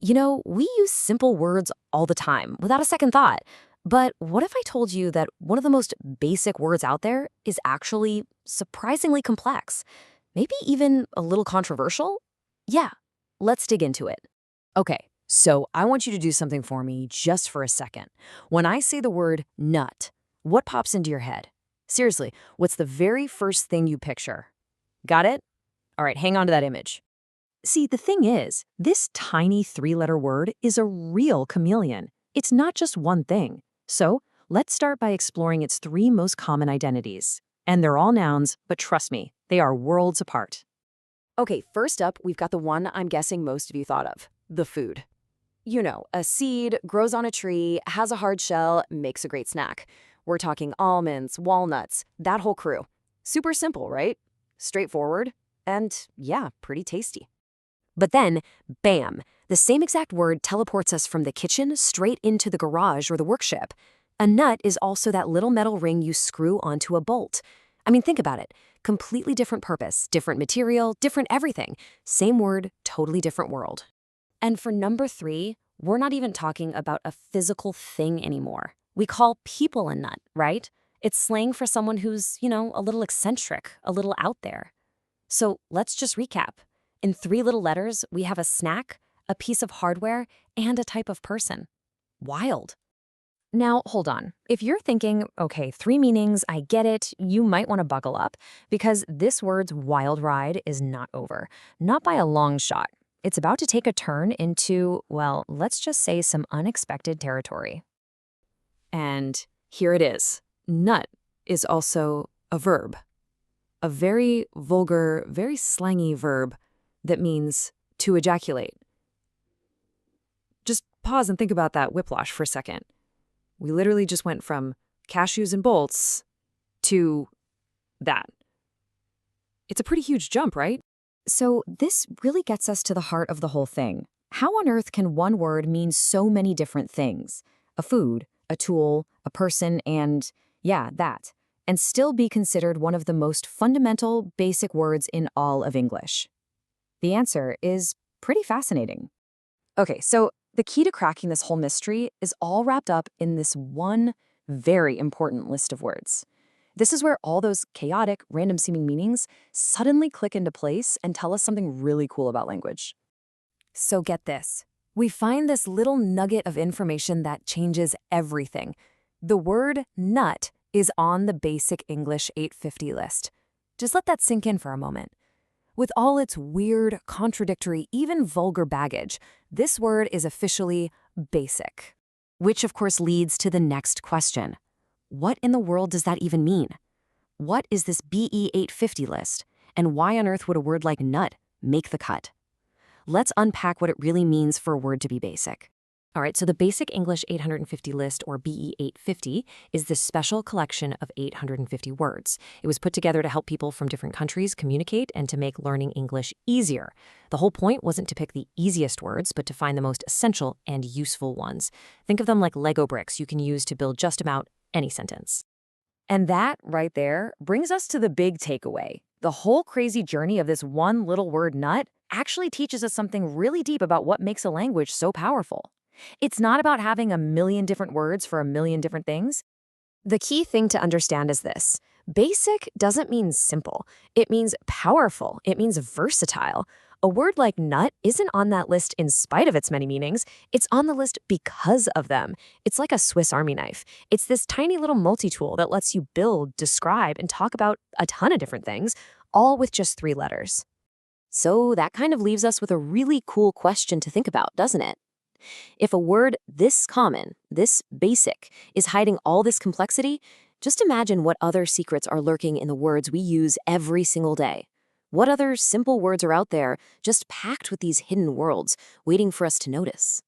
You know, we use simple words all the time without a second thought. But what if I told you that one of the most basic words out there is actually surprisingly complex? Maybe even a little controversial? Yeah, let's dig into it. Okay, so I want you to do something for me just for a second. When I say the word nut, what pops into your head? Seriously, what's the very first thing you picture? Got it? All right, hang on to that image. See, the thing is, this tiny three-letter word is a real chameleon. It's not just one thing. So, let's start by exploring its three most common identities. And they're all nouns, but trust me, they are worlds apart. Okay, first up, we've got the one I'm guessing most of you thought of, the food. You know, a seed, grows on a tree, has a hard shell, makes a great snack. We're talking almonds, walnuts, that whole crew. Super simple, right? Straightforward, and yeah, pretty tasty. But then, bam, the same exact word teleports us from the kitchen straight into the garage or the workshop. A nut is also that little metal ring you screw onto a bolt. I mean, think about it. Completely different purpose, different material, different everything. Same word, totally different world. And for number 3, we're not even talking about a physical thing anymore. We call people a nut, right? It's slang for someone who's, a little eccentric, a little out there. So let's just recap. In 3 little letters, we have a snack, a piece of hardware, and a type of person. Wild. Now, hold on. If you're thinking, okay, 3 meanings, I get it, you might want to buckle up, because this word's wild ride is not over. Not by a long shot. It's about to take a turn into, well, let's just say some unexpected territory. And here it is. Nut is also a verb. A very vulgar, very slangy verb that means to ejaculate. Just pause and think about that whiplash for a second. We literally just went from cashews and bolts to that. It's a pretty huge jump, right? So this really gets us to the heart of the whole thing. How on earth can one word mean so many different things? A food, a tool, a person, and yeah, that. And still be considered one of the most fundamental, basic words in all of English? The answer is pretty fascinating. Okay, so the key to cracking this whole mystery is all wrapped up in this one very important list of words. This is where all those chaotic, random-seeming meanings suddenly click into place and tell us something really cool about language. So get this. We find this little nugget of information that changes everything. The word nut is on the Basic English 850 list. Just let that sink in for a moment. With all its weird, contradictory, even vulgar baggage, this word is officially basic. Which, of course, leads to the next question. What in the world does that even mean? What is this BE 850 list? And why on earth would a word like nut make the cut? Let's unpack what it really means for a word to be basic. All right, so the Basic English 850 list, or BE 850, is this special collection of 850 words. It was put together to help people from different countries communicate and to make learning English easier. The whole point wasn't to pick the easiest words, but to find the most essential and useful ones. Think of them like Lego bricks you can use to build just about any sentence. And that, right there, brings us to the big takeaway. The whole crazy journey of this one little word nut actually teaches us something really deep about what makes a language so powerful. It's not about having a million different words for a million different things. The key thing to understand is this. Basic doesn't mean simple. It means powerful. It means versatile. A word like nut isn't on that list in spite of its many meanings. It's on the list because of them. It's like a Swiss Army knife. It's this tiny little multi-tool that lets you build, describe, and talk about a ton of different things, all with just 3 letters. So that kind of leaves us with a really cool question to think about, doesn't it? If a word this common, this basic, is hiding all this complexity, just imagine what other secrets are lurking in the words we use every single day. What other simple words are out there just packed with these hidden worlds waiting for us to notice?